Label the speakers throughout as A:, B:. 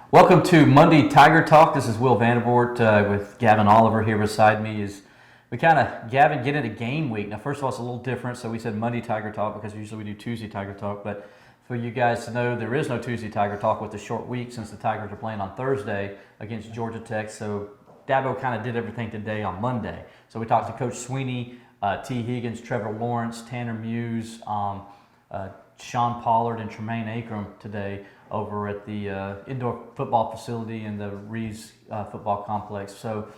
A: Welcome to Monday Tiger Talk. This is Will Vandervoort with Gavin Oliver here beside me. Gavin get into game week. Now, first of all, it's a little different. So we said Monday Tiger Talk because usually we do Tuesday Tiger Talk. But for you guys to know, there is no Tuesday Tiger Talk with the short week since the Tigers are playing on Thursday against Georgia Tech. So Dabo kind of did everything today on Monday. So we talked to Coach Sweeney, T. Higgins, Trevor Lawrence, Tanner Muse, Sean Pollard, and Tremaine Akram today over at the indoor football facility in the Reeves football complex. So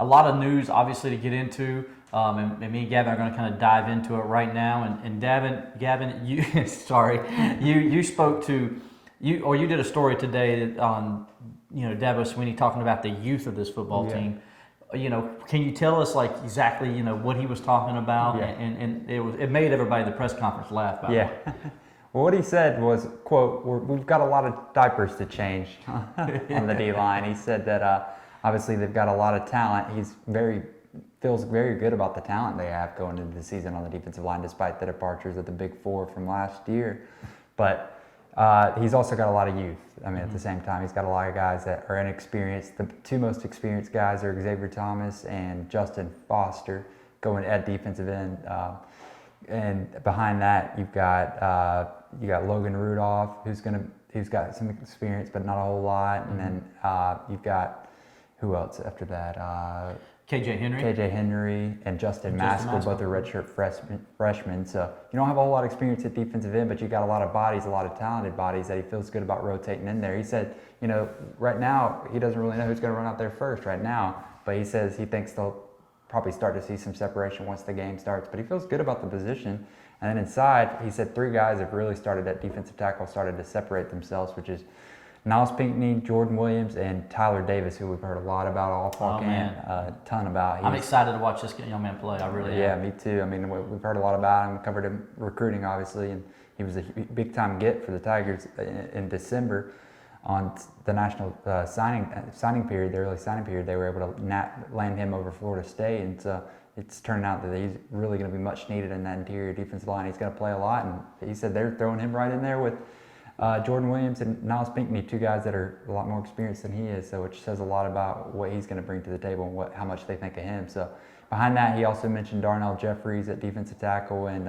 A: a lot of news, obviously, to get into, and me and Gavin are going to kind of dive into it right now. And Gavin, you you spoke to you did a story today on Dabo Sweeney talking about the youth of this football team. Can you tell us like exactly what he was talking about?
B: Yeah.
A: And it made everybody at the press conference laugh. By the way.
B: Well, what he said was, quote, we've got a lot of diapers to change on the D-line. He said that obviously they've got a lot of talent. Feels very good about the talent they have going into the season on the defensive line, despite the departures of the Big Four from last year. But he's also got a lot of youth. I mean, at the same time, he's got a lot of guys that are inexperienced. The two most experienced guys are Xavier Thomas and Justin Foster going at defensive end. And behind that, you've got Logan Rudolph, who's got some experience, but not a whole lot. And then you've got who else after that?
A: KJ
B: Henry and Justin Maskell, both are redshirt freshmen. So you don't have a whole lot of experience at defensive end, but you got a lot of bodies, a lot of talented bodies that he feels good about rotating in there. He said, right now he doesn't really know who's going to run out there first right now, but he says he thinks they'll probably start to see some separation once the game starts, but he feels good about the position. And then inside, he said three guys have really started at defensive tackle, started to separate themselves, which is Niles Pinckney, Jordan Williams, and Tyler Davis, who we've heard a lot about all fall camp, a ton about.
A: I'm excited to watch this young man play. I really am.
B: Yeah, me too. I mean, we've heard a lot about him, covered him recruiting, obviously, and he was a big-time get for the Tigers in December. On the national signing period, the early signing period, they were able to land him over Florida State, and so it's turning out that he's really going to be much needed in that interior defensive line. He's going to play a lot, and he said they're throwing him right in there with Jordan Williams and Niles Pinckney, two guys that are a lot more experienced than he is, so which says a lot about what he's going to bring to the table and how much they think of him. So behind that, he also mentioned Darnell Jeffries at defensive tackle, and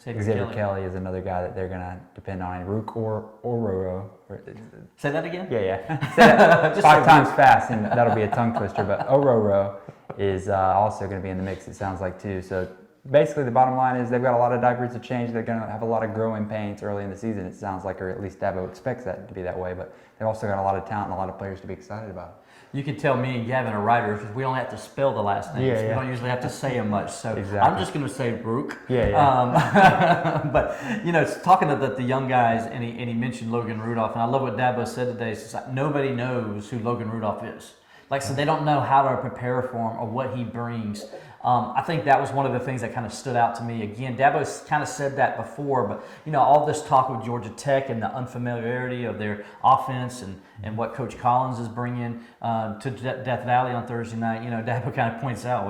B: Xavier Kelly is another guy that they're going to depend on. And Rook Ororo.
A: Say that again?
B: Yeah. Say that 5 times fast, and that'll be a tongue twister. But Ororo is also going to be in the mix, it sounds like, too. So basically, the bottom line is they've got a lot of diapers to change. They're going to have a lot of growing pains early in the season, it sounds like, or at least Dabo expects that to be that way. But they've also got a lot of talent and a lot of players to be excited about.
A: You can tell me and Gavin are writers because we don't have to spell the last names.
B: Yeah.
A: We don't usually have to say them much. So
B: exactly.
A: I'm just going to say Rook.
B: Yeah.
A: But, talking to the young guys, and he mentioned Logan Rudolph, and I love what Dabo said today. It's like nobody knows who Logan Rudolph is. So they don't know how to prepare for him or what he brings. I think that was one of the things that kind of stood out to me. Again, Dabo's kind of said that before, but all this talk of Georgia Tech and the unfamiliarity of their offense and what Coach Collins is bringing to Death Valley on Thursday night, Dabo kind of points out,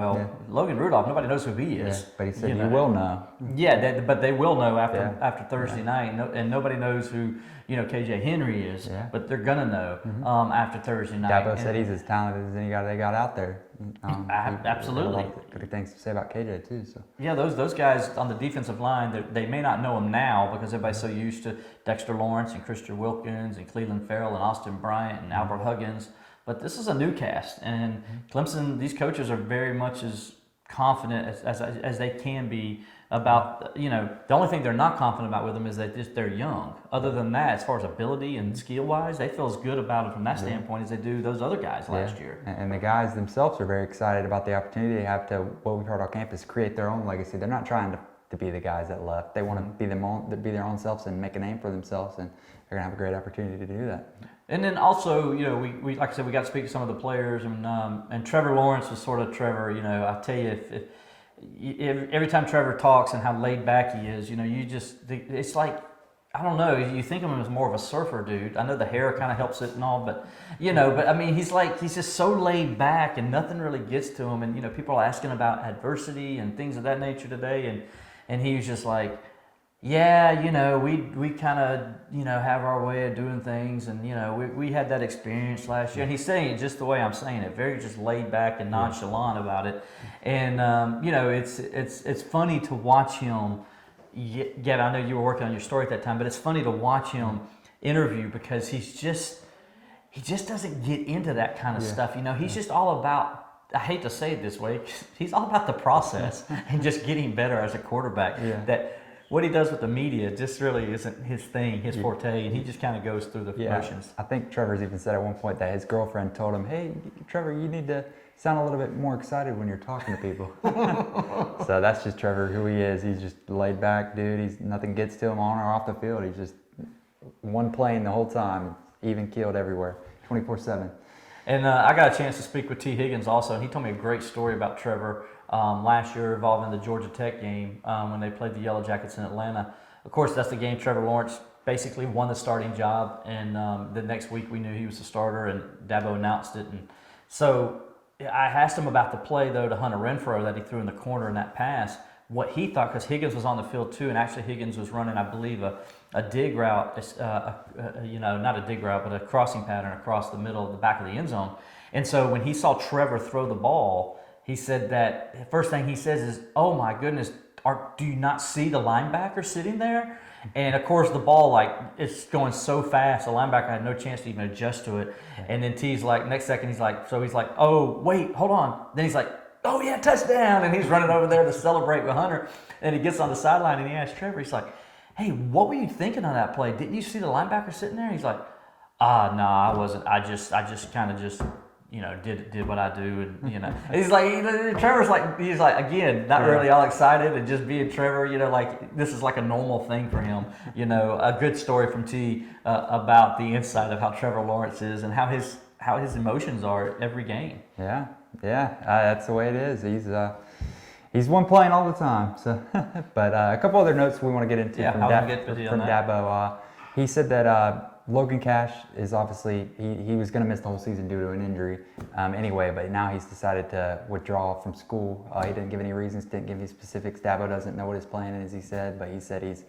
A: Logan Rudolph, nobody knows who he is.
B: Yeah, but he said you will know.
A: Yeah, but they will know after Thursday night, and nobody knows who KJ Henry is, but they're gonna know after Thursday night.
B: Dabo said he's as talented as any guy they got out there.
A: Absolutely.
B: Good things to say about KJ too. So
A: yeah, those guys on the defensive line, they may not know him now because everybody's so used to Dexter Lawrence and Christian Wilkins and Cleveland Farrell and Austin Bryant and Albert Huggins. But this is a new cast, and Clemson, these coaches are very much as confident as they can be about, the only thing they're not confident about with them is that they're young. Other than that, as far as ability and skill-wise, they feel as good about it from that standpoint as they do those other guys last year.
B: And the guys themselves are very excited about the opportunity they have to, what we've heard on campus, create their own legacy. They're not trying to be the guys that left. They want to be their own selves and make a name for themselves, and they're going to have a great opportunity to do that.
A: And then also, we like I said, we got to speak to some of the players, and Trevor Lawrence was sort of Trevor. I tell you, if every time Trevor talks and how laid back he is, it's like, I don't know, you think of him as more of a surfer dude. I know the hair kind of helps it and all, but I mean, he's just so laid back and nothing really gets to him. And people are asking about adversity and things of that nature today, and he was just like, Yeah, we kind of, have our way of doing things, and we had that experience last year. And he's saying it just the way I'm saying it, very just laid back and nonchalant about it. And it's funny to watch him. Gavin, I know you were working on your story at that time, but it's funny to watch him interview because he just doesn't get into that kind of stuff. He's just all about. I hate to say it this way, he's all about the process and just getting better as a quarterback.
B: Yeah.
A: That what he does with the media just really isn't his thing, his forte, and he just kind of goes through the motions.
B: I think Trevor's even said at one point that his girlfriend told him, "Hey, Trevor, you need to sound a little bit more excited when you're talking to people." So that's just Trevor, who he is. He's just laid back dude. Nothing gets to him on or off the field. He's just one plane the whole time, even keeled everywhere, 24/7.
A: And I got a chance to speak with T. Higgins also, and he told me a great story about Trevor last year involving the Georgia Tech game when they played the Yellow Jackets in Atlanta. Of course, that's the game Trevor Lawrence basically won the starting job, and the next week we knew he was the starter, and Dabo announced it. And so I asked him about the play, though, to Hunter Renfrow that he threw in the corner in that pass, what he thought, because Higgins was on the field too, and actually Higgins was running, I believe, a dig route, not a dig route, but a crossing pattern across the middle of the back of the end zone. And so when he saw Trevor throw the ball, he said that the first thing he says is, "Oh my goodness, do you not see the linebacker sitting there?" And of course the ball, it's going so fast, the linebacker had no chance to even adjust to it. And then T's like, next second he's like, "Oh wait, hold on." Then he's like, "Oh yeah, touchdown!" And he's running over there to celebrate with Hunter. And he gets on the sideline and he asks Trevor, he's like, "Hey, what were you thinking on that play? Didn't you see the linebacker sitting there?" He's like, "No, I wasn't. I just kind of just, did what I do." And, he's like, Trevor's like, he's like, again, not really all excited and just being Trevor, this is like a normal thing for him. A good story from T about the inside of how Trevor Lawrence is and how his emotions are every game.
B: Yeah, that's the way it is. He's one playing all the time. So, but a couple other notes we want to get into from Dabo. He said that Logan Cash is obviously he was going to miss the whole season due to an injury anyway, but now he's decided to withdraw from school. He didn't give any reasons, didn't give any specifics. Dabo doesn't know what his plan is, he said, but he said he's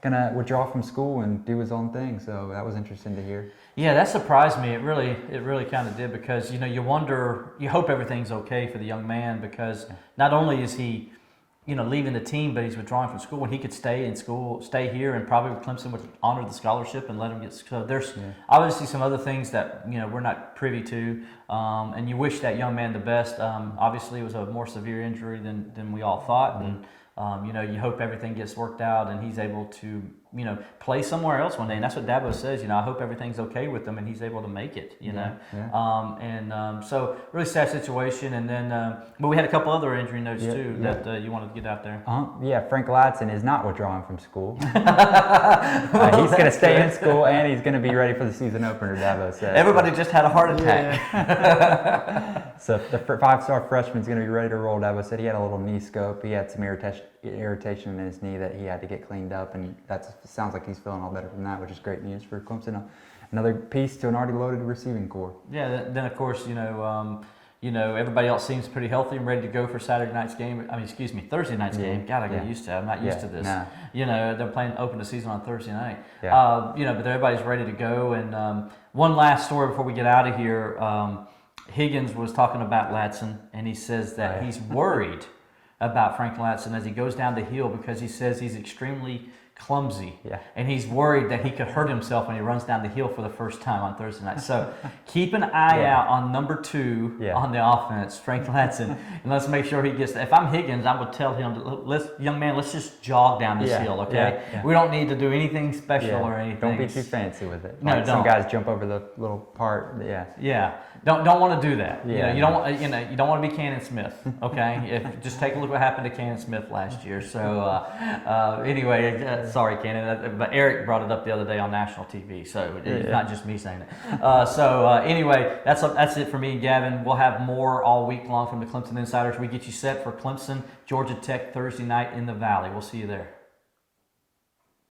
B: going to withdraw from school and do his own thing. So that was interesting to hear.
A: Yeah, that surprised me. It really kind of did, because you wonder, you hope everything's okay for the young man, because not only is he leaving the team, but he's withdrawing from school, and he could stay here, and probably Clemson would honor the scholarship and let him get. So there's obviously some other things that we're not privy to, and you wish that young man the best. Obviously, it was a more severe injury than we all thought, and you hope everything gets worked out and he's able to play somewhere else one day. And that's what Dabo says. I hope everything's okay with him and he's able to make it. So really sad situation. And then, but we had a couple other injury notes too that you wanted to get out there.
B: Yeah, Frank Ladson is not withdrawing from school. He's going to stay in school and he's going to be ready for the season opener. Dabo said
A: everybody just had a heart attack.
B: So the 5-star freshman is going to be ready to roll. Dabo said he had a little knee scope. He had some irritation in his knee that he had to get cleaned up, and that sounds like he's feeling all better from that, which is great news for Clemson. Another piece to an already loaded receiving core. Yeah,
A: then of course, everybody else seems pretty healthy and ready to go for Thursday night's game. God, I get used to it. I'm not used to this. Nah. They're playing open the season on Thursday night. Yeah. But everybody's ready to go. And one last story before we get out of here. Higgins was talking about Ladson, and he says that he's worried about Frank Ladson as he goes down the hill, because he says he's extremely clumsy, and he's worried that he could hurt himself when he runs down the hill for the first time on Thursday night. So keep an eye out on number 2 on the offense, Frank Ladson, and let's make sure he gets. If I'm Higgins, I would tell him, young man, let's just jog down this hill, okay? Yeah. We don't need to do anything special or anything.
B: Don't be too fancy with it.
A: No, don't.
B: Some guys jump over the little part.
A: Yeah. Don't want to do that. You don't want to be Cannon Smith, okay? Just take a look what happened to Cannon Smith last year. So anyway, sorry, Cannon, but Eric brought it up the other day on national TV, so it's not just me saying it. Anyway, that's it for me and Gavin. We'll have more all week long from the Clemson Insiders. We get you set for Clemson, Georgia Tech Thursday night in the Valley. We'll see you there.